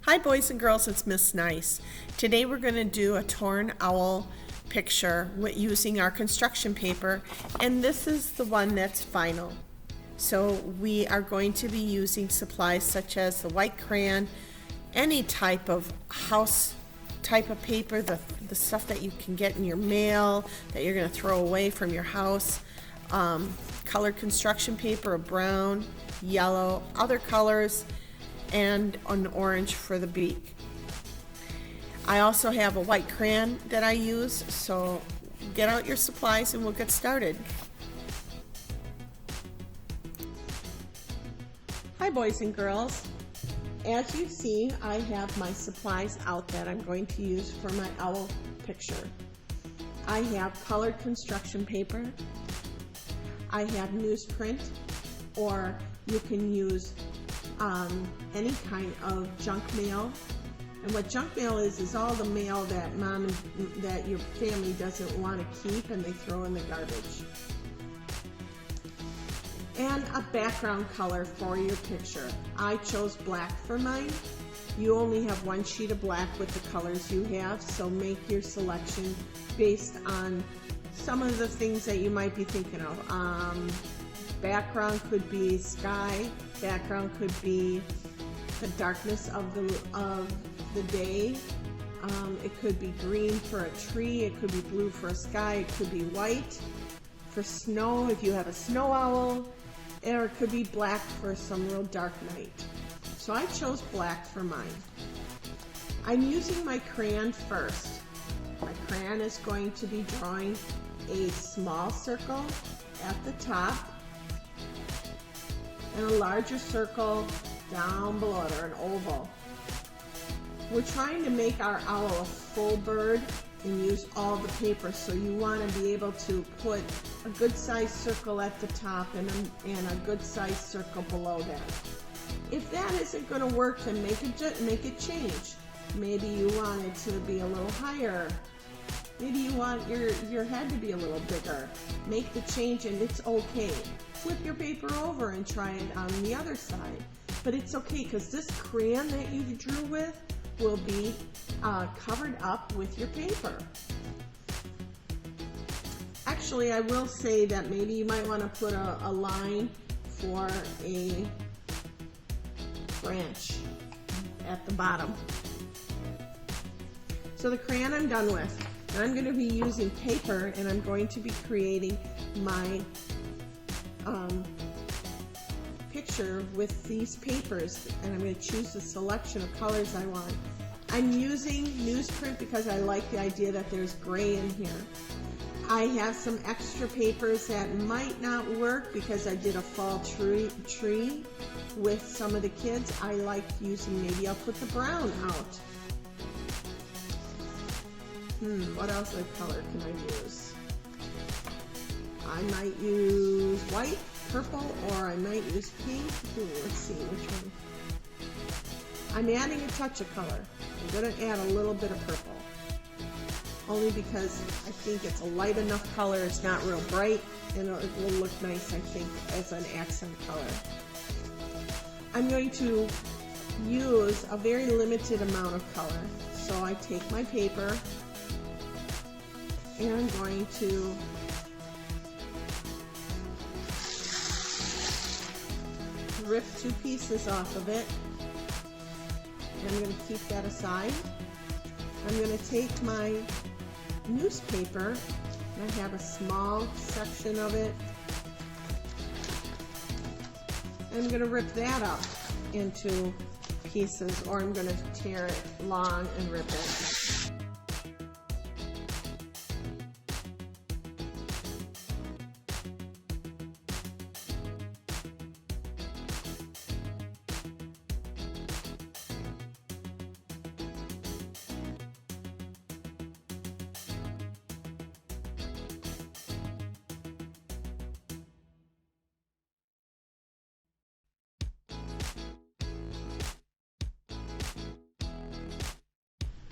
Hi boys and girls, it's Miss Nice. Today we're going to do a torn owl picture using our construction paper, and this is the one that's final. So we are going to be using supplies such as the white crayon, any type of house type of paper, the stuff that you can get in your mail that you're going to throw away from your house, colored construction paper of brown, yellow, other colors, and an orange for the beak. I also have a white crayon that I use, so get out your supplies and we'll get started. Hi boys and girls. As you see, I have my supplies out that I'm going to use for my owl picture. I have colored construction paper. I have newsprint, or you can use any kind of junk mail. And what junk mail is all the mail that that your family doesn't want to keep and they throw in the garbage. And a background color for your picture. I chose black for mine. You only have one sheet of black with the colors you have, so make your selection based on some of the things that you might be thinking of. Background could be sky, background could be the darkness of the day. It could be green for a tree, it could be blue for a sky, it could be white for snow if you have a snow owl, or it could be black for some real dark night. So I chose black for mine. I'm using my crayon first. My crayon is going to be drawing a small circle at the top and a larger circle down below it, or an oval. We're trying to make our owl a full bird and use all the paper, so you want to be able to put a good sized circle at the top and a good sized circle below that. If that isn't going to work, then make it change. Maybe you want it to be a little higher. Maybe you want your head to be a little bigger. Make the change and it's okay. Flip your paper over and try it on the other side. But it's okay, because this crayon that you drew with will be covered up with your paper. Actually, I will say that maybe you might want to put a line for a branch at the bottom. So the crayon I'm done with. And I'm going to be using paper, and I'm going to be creating my picture with these papers, and I'm going to choose the selection of colors I want. I'm using newsprint because I like the idea that there's gray in here. I have some extra papers that might not work because I did a fall tree with some of the kids. I like using, maybe I'll put the brown out. What else color can I use? I might use white, purple, or I might use pink. Let's see which one. I'm adding a touch of color. I'm going to add a little bit of purple. Only because I think it's a light enough color, it's not real bright, and it will look nice, I think, as an accent color. I'm going to use a very limited amount of color. So I take my paper, and I'm going to rip two pieces off of it, and I'm going to keep that aside. I'm going to take my newspaper, and I have a small section of it, and I'm going to rip that up into pieces, or I'm going to tear it long and rip it.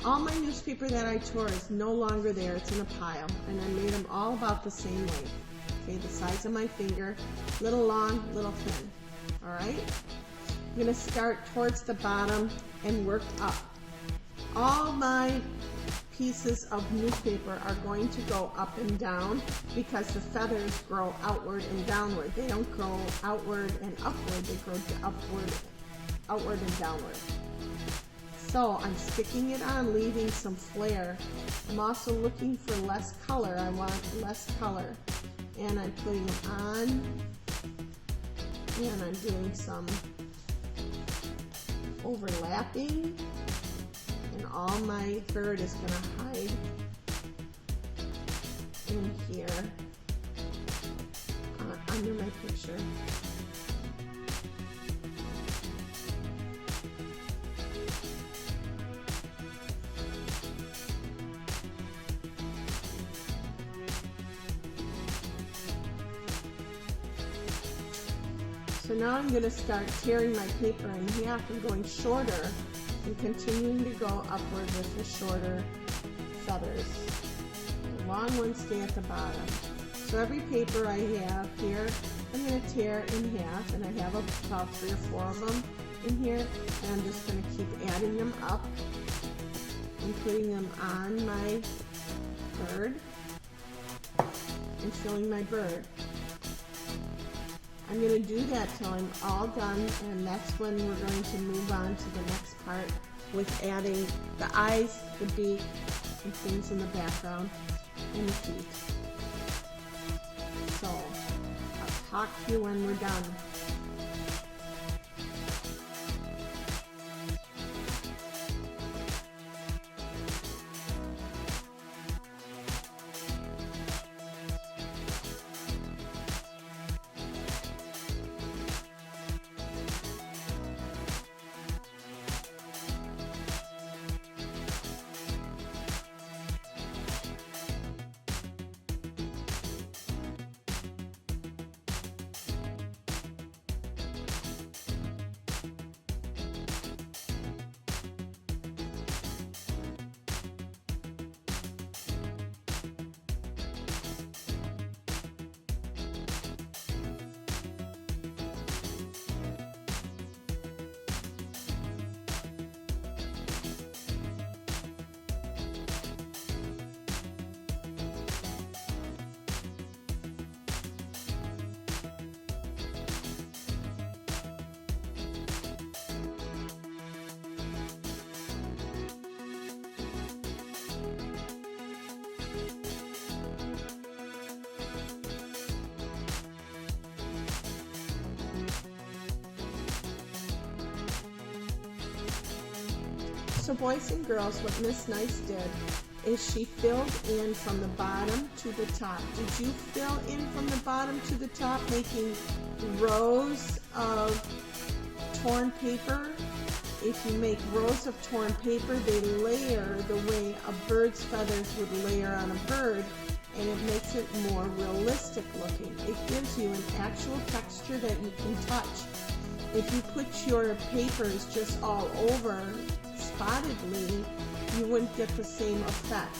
All my newspaper that I tore is no longer there, it's in a pile, and I made them all about the same length. Okay, the size of my finger, little long, little thin. All right? I'm going to start towards the bottom and work up. All my pieces of newspaper are going to go up and down because the feathers grow outward and downward. They don't grow outward and upward, they grow outward and downward. So I'm sticking it on, leaving some flare. I'm also looking for less color. I want less color. And I'm putting it on, and I'm doing some overlapping, and all my bird is going to hide in here under my picture. So now I'm going to start tearing my paper in half and going shorter and continuing to go upward with the shorter feathers. The long ones stay at the bottom. So every paper I have here, I'm going to tear in half, and I have about 3 or 4 of them in here, and I'm just going to keep adding them up and putting them on my bird and filling my bird. I'm going to do that till I'm all done, and that's when we're going to move on to the next part with adding the eyes, the beak, and things in the background, and the feet. So, I'll talk to you when we're done. So boys and girls, what Miss Nice did is she filled in from the bottom to the top. Did you fill in from the bottom to the top, making rows of torn paper? If you make rows of torn paper, they layer the way a bird's feathers would layer on a bird, and it makes it more realistic looking. It gives you an actual texture that you can touch. If you put your papers just all over spottedly, you wouldn't get the same effect.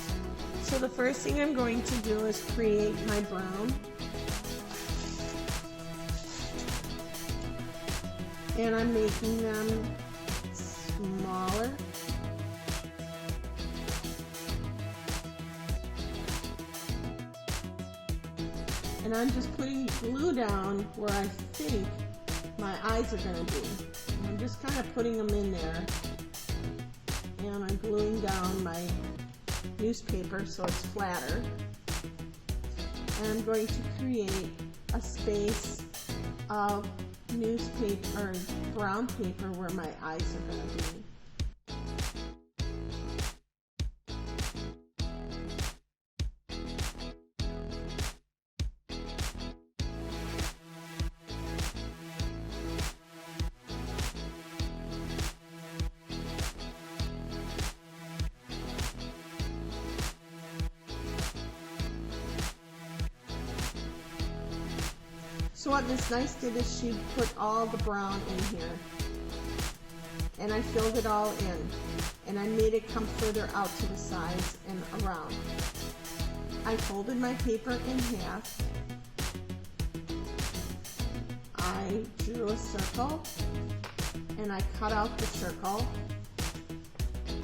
So the first thing I'm going to do is create my brown. And I'm making them smaller. And I'm just putting glue down where I think my eyes are going to be. And I'm just kind of putting them in there. And I'm gluing down my newspaper so it's flatter. And I'm going to create a space of newspaper or brown paper where my eyes are going to be. So what Miss Nice did is she put all the brown in here, and I filled it all in, and I made it come further out to the sides and around. I folded my paper in half, I drew a circle, and I cut out the circle,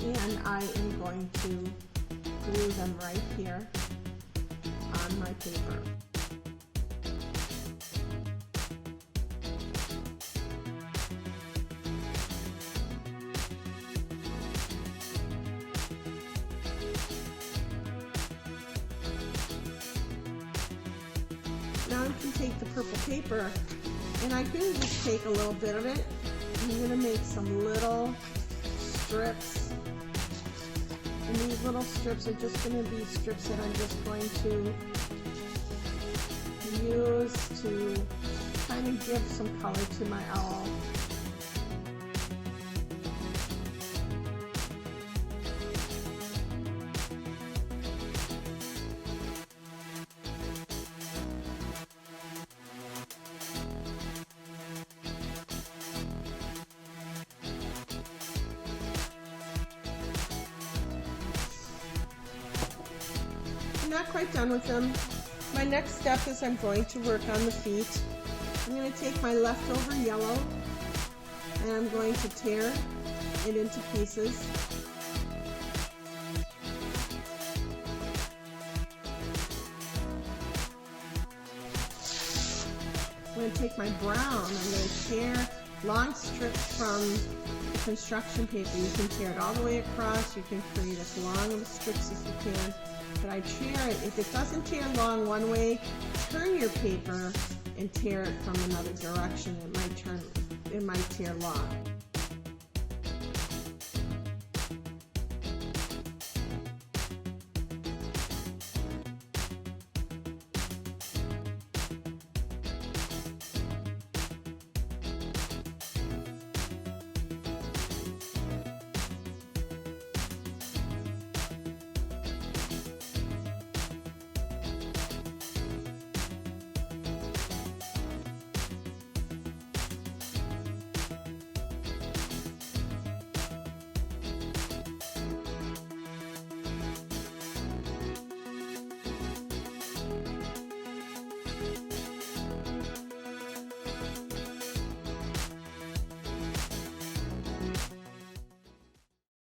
and I am going to glue them right here on my paper. Now I can take the purple paper, and I'm going to just take a little bit of it. I'm going to make some little strips, and these little strips are just going to be strips that I'm just going to use to kind of give some color to my owl. Not quite done with them. My next step is I'm going to work on the feet. I'm going to take my leftover yellow and I'm going to tear it into pieces. I'm going to take my brown, I'm going to tear long strips from the construction paper. You can tear it all the way across, you can create as long of strips as you can. But I tear it, if it doesn't tear long one way, turn your paper and tear it from another direction. It might tear long.